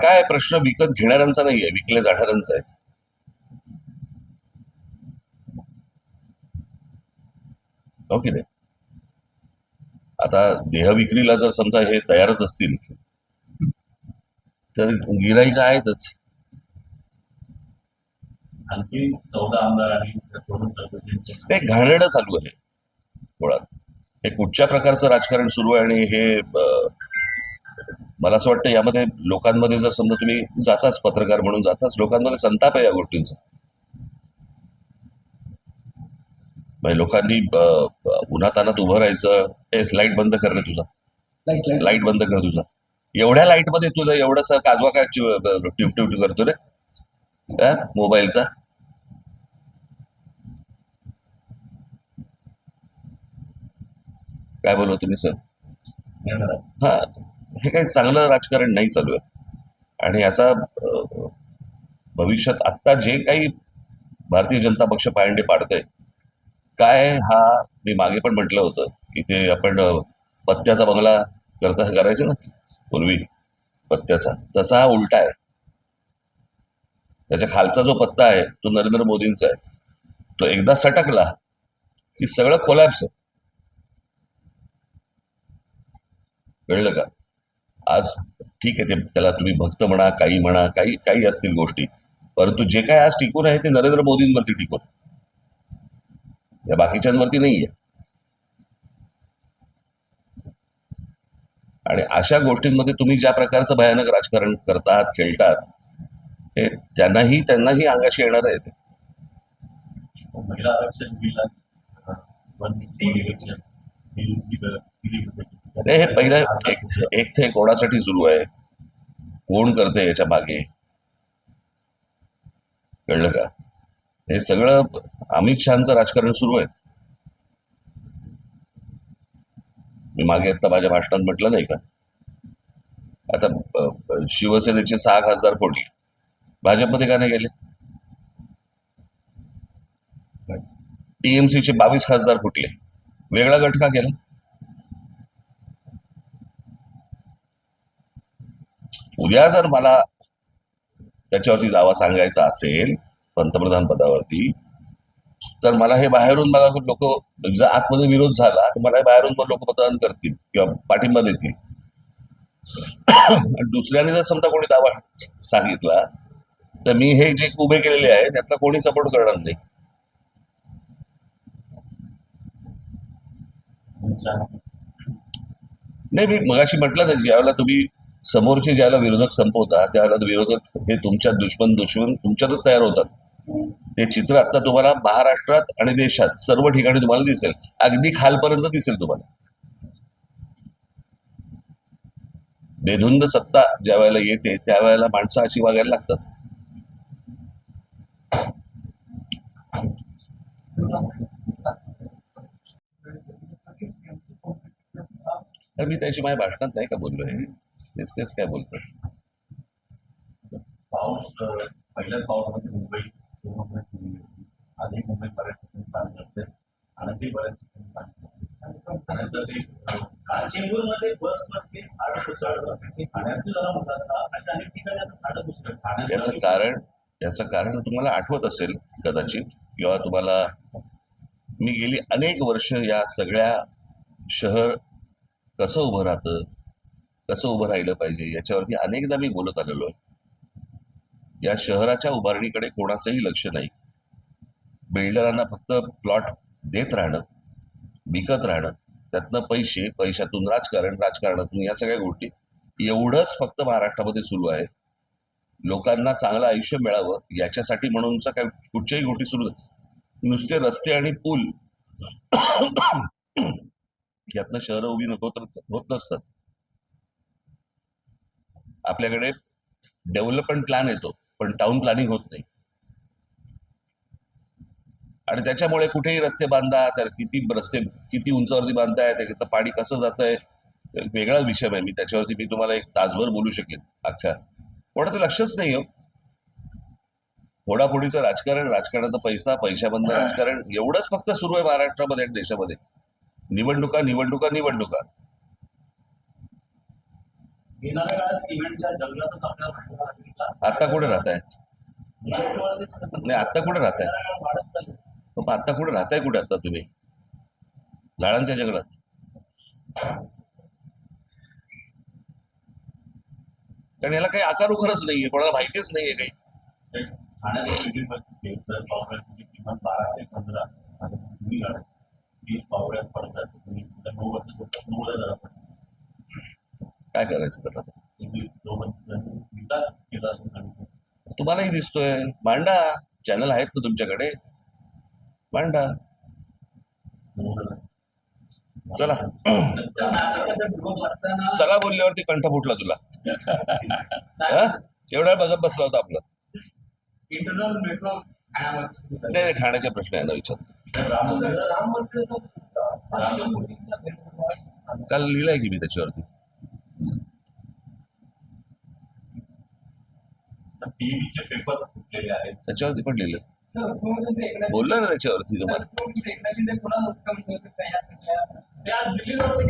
काय प्रश्न विकत घेणाऱ्यांचा नाहीये, विकल्या जाणाऱ्यांचा आहे. हो की नाही? आता देह विक्रीला जर समजा हे तयारच असतील तर गिराईक आहेतच. आणखी 14 आमदार आणि हे घाणेरडं चालू आहे मुळात. हे कुठच्या प्रकारचं राजकारण सुरू आहे आणि हे मला असं वाटतं यामध्ये लोकांमध्ये जर समजा तुम्ही जाताच पत्रकार म्हणून जाताच लोकांमध्ये संताप आहे या गोष्टींचा. म्हणजे लोकांनी उन्हातानात उभं राहायचं. लाईट बंद कर रे तुझा, लाईट बंद कर तुझा. एवढ्या लाईट मध्ये तुझं एवढंसा काजवा काय टिव टिव करतो रे मोबाईलचा. काय बोललो तुम्ही सर? हा, हे काही चांगलं राजकारण नाही चालू आहे. आणि याचा भविष्यात आत्ता जे काही भारतीय जनता पक्ष पायंडे पाडतंय काय, हा मी मागे पण म्हटलं होतं की ते आपण पत्त्याचा बंगला करायचं ना पूर्वी, पत्त्याचा तसा हा उलटा आहे. त्याच्या खालचा जो पत्ता आहे तो नरेंद्र मोदींचा आहे. तो एकदा सटकला की सगळं कोलॅप्स आहे. कळलं का? आज ठीक आहे, ते त्याला तुम्ही भक्त म्हणा, काही म्हणा, काही काही असतील गोष्टी, परंतु जे काय आज टिकून आहे ते नरेंद्र मोदींवरती टिकून, या बाकीच्यांवरती नाहीये. आणि अशा गोष्टींमध्ये तुम्ही ज्या प्रकारचं भयानक राजकारण करतात, खेळतात, हे त्यांनाही अंगाशी येणार आहे. महिला आरक्षण हे पहिलं एक ते कोणासाठी सुरू आहे, कोण करते याच्या मागे, कळलं का? हे सगळं अमित शहाचं राजकारण सुरू आहे. मी मागे आता माझ्या भाषणात म्हटलं नाही का, आता शिवसेनेचे 6 खासदार फोडले, भाजपमध्ये का नाही गेले? टीएमसीचे 22 खासदार फुटले, वेगळा गट का केला? उद्या जर मला त्याच्यावरती दावा सांगायचा असेल पंतप्रधान पदावरती, तर मला हे बाहेरून मला लोक, जर आतमध्ये विरोध झाला तर मला बाहेरून पण लोक मतदान करतील किंवा पाठिंबा देतील. दुसऱ्याने जर समजा कोणी दावा सांगितला तर मी हे जे उभे केलेले आहे त्यातला कोणी सपोर्ट करणार नाही. नाही, मी मगाशी म्हटलं ना, ज्यावेळेला तुम्ही समोरचे ज्याला विरोधक संपवता त्यावेळेला विरोधक हे तुमच्या दुश्मन तुमच्यातच तयार होतात. ते चित्र आता तुम्हाला महाराष्ट्रात आणि देशात सर्व ठिकाणी तुम्हाला दिसेल, अगदी खालपर्यंत दिसेल तुम्हाला. बेधुंद सत्ता ज्या वेळेला येते त्यावेळेला माणसं अशी वागायला लागतात. तर मी त्याची माझ्या भाषणात नाही का बोललोय, तेच काय बोलतोय. पाऊस पहिल्याच पावसामध्ये मुंबई आधी मुंबई बऱ्याच आणि ते बऱ्याच चेंबूरमध्ये बसमध्ये झाडं कोसळलं, ठाण्यातलं जरा मोठा असा आणि अनेक ठिकाणी आता झाडं कोसळलं. याचं कारण तुम्हाला आठवत असेल कदाचित, किंवा तुम्हाला मी गेली अनेक वर्ष या सगळ्या शहर कसं उभं राहतं, कसं उभं राहिलं पाहिजे याच्यावरती अनेकदा मी बोलत आलेलो आहे. या शहराच्या उभारणीकडे कोणाचंही लक्ष नाही. बिल्डरांना फक्त प्लॉट देत राहणं, विकत राहणं, त्यातनं पैशातून राजकारणातून या सगळ्या गोष्टी, एवढंच फक्त महाराष्ट्रामध्ये सुरू आहे. लोकांना चांगलं आयुष्य मिळावं याच्यासाठी म्हणूनचा काय कुठच्याही गोष्टी सुरू, नुसते रस्ते आणि पूल यातनं शहरं उभी होत नसतात. आपल्याकडे डेव्हलपमेंट प्लॅन येतो पण टाउन प्लॅनिंग होत नाही. आणि त्याच्यामुळे कुठेही रस्ते बांधा, तर किती उंचावरती बांधताय, त्याच्यात पाणी कसं जात आहे, वेगळा विषय आहे. मी तुम्हाला एक तासभर बोलू शकेन. अख्खा कोणाचं लक्षच नाही हो. फोडाफोडीचं राजकारण, राजकारणाचा पैशाबंद राजकारण, एवढंच फक्त सुरू आहे महाराष्ट्रामध्ये आणि देशामध्ये. निवडणुका. येणाऱ्या काळात सिमेंटच्या जंगलातच आपल्याला राहायला लागेल का? आता कुठे राहताय? सिमेंटवरतीच नाही, आता कुठे राहताय? येणाऱ्या काळात वाढत चालली. मग आता कुठे राहताय? कुठे आता तुम्ही? झाडांच्या जंगलात? कारण याला काही आकार उखरच नाहीये, कोणाला माहितीच नाहीये काही. ठाण्याच्या सिटीमध्ये जर पावसाळ्याची किंमत 12 ते 15 आता तुम्ही गाडी 30 पावसाळ्यात पडतात तुम्ही 90,000 पडतात. काय करायचं त्याला? तुम्ही विकास केला असं सांगितलं. तुम्हालाही दिसतोय, मांडा. चॅनल आहेत ना तुमच्याकडे, मांडा. 90,000. चला त्या नागरिकांचा विरोध असताना चला बोलल्यावरती कंठ फुटला तुला. हा? एवढा वेळ बघत बसला होता आपलं. इंटरनल मेट्रो ठाण्यामध्ये नाही, ठाण्याचा प्रश्न आहे ना विचार. राम मंदिराचा 700 कोटींचा निर्माण. काल लिहिलंय की मी त्याच्यावरती. टीव्हीचे पेपर फुटलेले आहेत. त्याच्यावरती पण लिहिलं, सर, मुख्यमंत्री एकनाथ बोललो ना त्याच्यावरती तुम्हाला. मुख्यमंत्री एकनाथ शिंदे पुन्हा मुख्यमंत्री होते का या सगळ्या ते आज दिल्लीला होते.